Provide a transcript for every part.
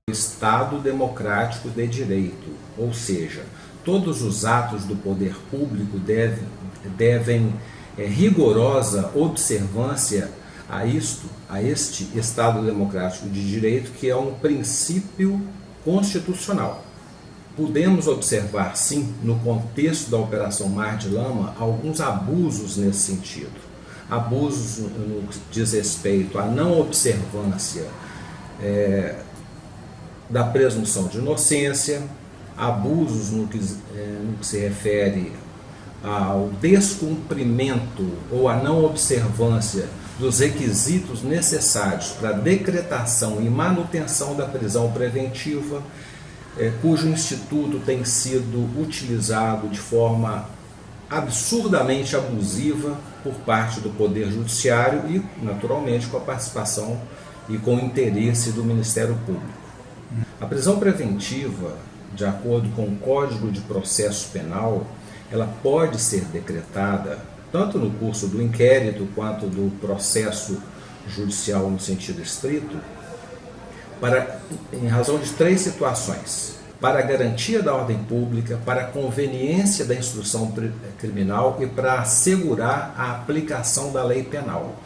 Estado democrático de direito, ou seja, todos os atos do poder público devem rigorosa observância a este Estado democrático de direito, que é um princípio constitucional. Podemos observar, sim, no contexto da Operação Mar de Lama, alguns abusos nesse sentido. Abusos no que diz respeito à não observância da presunção de inocência, abusos no que se refere ao descumprimento ou à não observância dos requisitos necessários para a decretação e manutenção da prisão preventiva, cujo instituto tem sido utilizado de forma absurdamente abusiva por parte do Poder Judiciário e, naturalmente, com a participação e com o interesse do Ministério Público. A prisão preventiva, de acordo com o Código de Processo Penal, ela pode ser decretada tanto no curso do inquérito quanto do processo judicial no sentido estrito, em razão de 3 situações: para a garantia da ordem pública, para a conveniência da instrução criminal e para assegurar a aplicação da lei penal.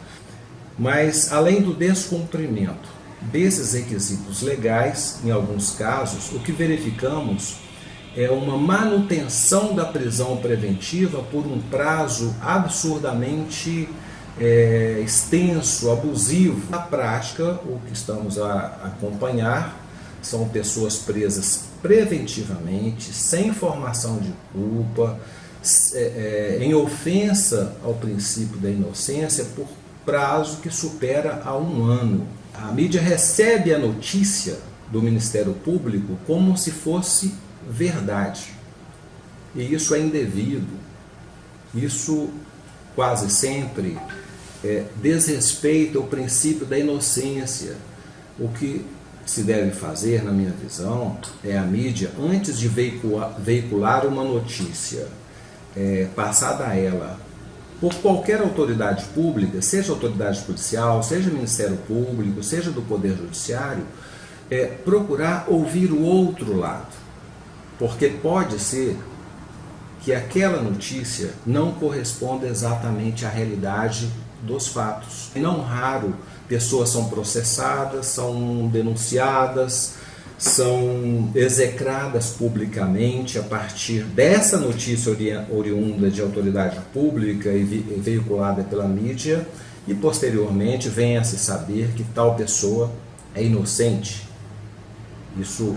Mas, além do descumprimento desses requisitos legais, em alguns casos, o que verificamos é uma manutenção da prisão preventiva por um prazo absurdamente extenso, abusivo. Na prática, o que estamos a acompanhar são pessoas presas preventivamente, sem formação de culpa, em ofensa ao princípio da inocência, por prazo que supera a 1 ano. A mídia recebe a notícia do Ministério Público como se fosse verdade. E isso é indevido. Isso quase sempre desrespeita o princípio da inocência. O que se deve fazer, na minha visão, é a mídia, antes de veicular uma notícia passada a ela por qualquer autoridade pública, seja autoridade policial, seja Ministério Público, seja do Poder Judiciário, procurar ouvir o outro lado. Porque pode ser que aquela notícia não corresponda exatamente à realidade dos fatos. Não raro, pessoas são processadas, são denunciadas, são execradas publicamente a partir dessa notícia oriunda de autoridade pública e veiculada pela mídia, e posteriormente vem a se saber que tal pessoa é inocente. Isso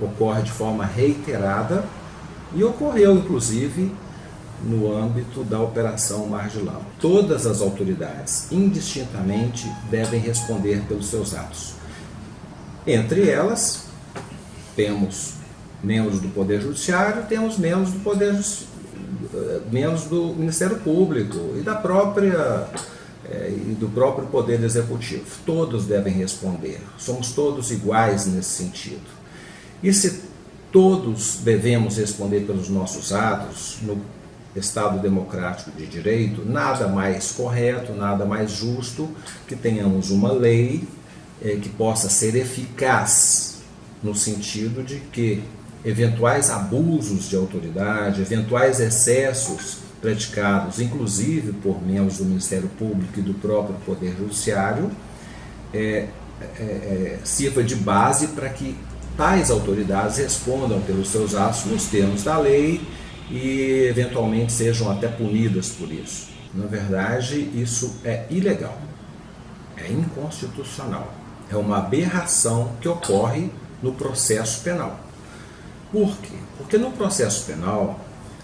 ocorre de forma reiterada e ocorreu, inclusive, no âmbito da Operação Mar de Lama. Todas as autoridades, indistintamente, devem responder pelos seus atos. Entre elas, temos membros do Poder Judiciário, temos membros do Ministério Público e do próprio Poder Executivo. Todos devem responder. Somos todos iguais nesse sentido. E se todos devemos responder pelos nossos atos no Estado democrático de direito, nada mais correto, nada mais justo que tenhamos uma lei que possa ser eficaz, no sentido de que eventuais abusos de autoridade, eventuais excessos praticados, inclusive por membros do Ministério Público e do próprio Poder Judiciário, sirva de base para que tais autoridades respondam pelos seus atos nos termos da lei e eventualmente sejam até punidas por isso. Na verdade, isso é ilegal, é inconstitucional, é uma aberração que ocorre no processo penal. Por quê? Porque no processo penal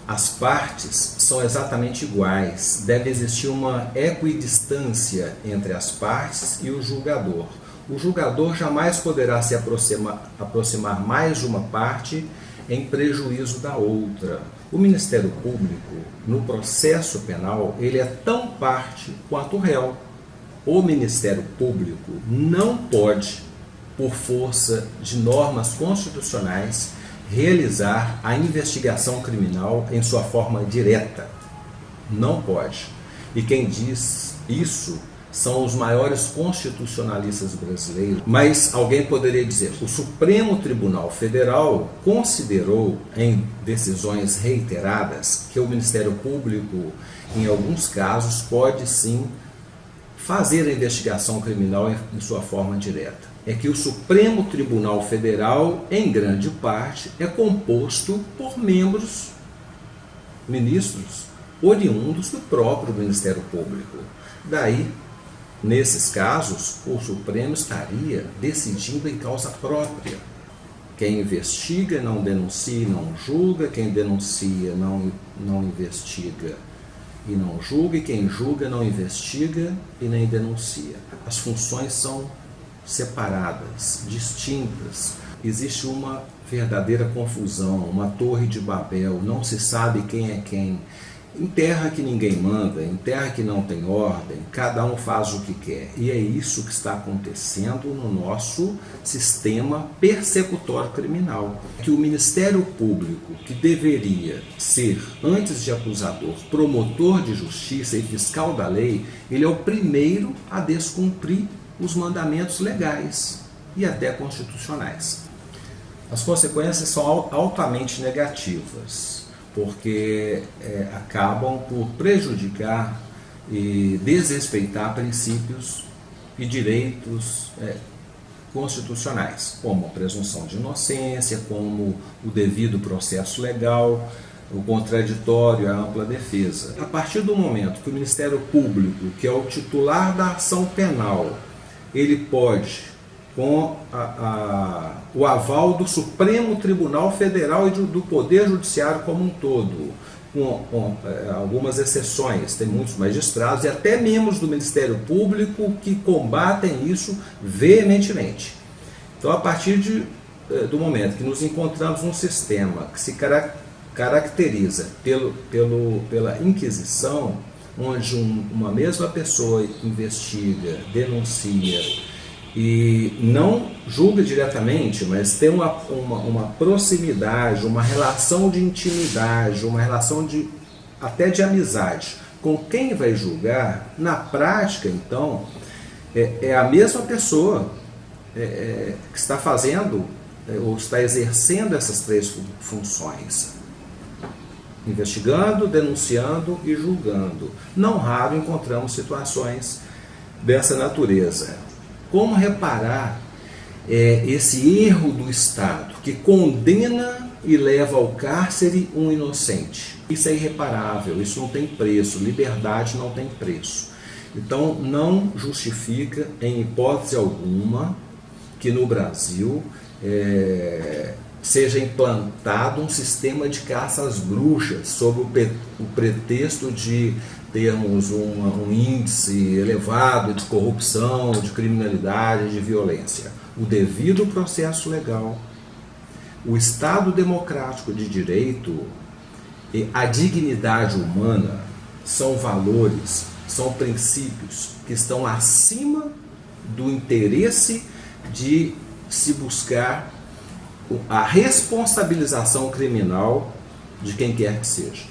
as partes são exatamente iguais, deve existir uma equidistância entre as partes e o julgador. O julgador jamais poderá se aproximar mais de uma parte em prejuízo da outra. O Ministério Público, no processo penal, ele é tão parte quanto o réu. O Ministério Público não pode, por força de normas constitucionais, realizar a investigação criminal em sua forma direta. Não pode. E quem diz isso são os maiores constitucionalistas brasileiros. Mas alguém poderia dizer, o Supremo Tribunal Federal considerou em decisões reiteradas que o Ministério Público, em alguns casos, pode sim fazer a investigação criminal em sua forma direta. É que o Supremo Tribunal Federal, em grande parte, é composto por ministros oriundos do próprio Ministério Público. Daí, nesses casos, o Supremo estaria decidindo em causa própria. Quem investiga não denuncia e não julga, quem denuncia não investiga e não julga, e quem julga não investiga e nem denuncia. As funções são separadas, distintas. Existe uma verdadeira confusão, uma torre de Babel, não se sabe quem é quem. Em terra que ninguém manda, em terra que não tem ordem, cada um faz o que quer. E é isso que está acontecendo no nosso sistema persecutório criminal. Que o Ministério Público, que deveria ser, antes de acusador, promotor de justiça e fiscal da lei, ele é o primeiro a descumprir os mandamentos legais e até constitucionais. As consequências são altamente negativas, porque acabam por prejudicar e desrespeitar princípios e direitos constitucionais, como a presunção de inocência, como o devido processo legal, o contraditório, a ampla defesa. A partir do momento que o Ministério Público, que é o titular da ação penal, ele pode, com o aval do Supremo Tribunal Federal e do Poder Judiciário como um todo, com algumas exceções, tem muitos magistrados e até membros do Ministério Público que combatem isso veementemente. Então, a partir do momento que nos encontramos num sistema que se caracteriza pela Inquisição, onde uma mesma pessoa investiga, denuncia e não julga diretamente, mas tem uma proximidade, uma relação de intimidade, uma relação até de amizade com quem vai julgar, na prática, então, é a mesma pessoa que está fazendo ou está exercendo essas três funções: investigando, denunciando e julgando. Não raro encontramos situações dessa natureza. Como reparar esse erro do Estado que condena e leva ao cárcere um inocente? Isso é irreparável, isso não tem preço, liberdade não tem preço. Então não justifica em hipótese alguma que no Brasil seja implantado um sistema de caça às bruxas sob o pretexto de termos um índice elevado de corrupção, de criminalidade, de violência. O devido processo legal, o Estado democrático de direito e a dignidade humana são valores, são princípios que estão acima do interesse de se buscar a responsabilização criminal de quem quer que seja.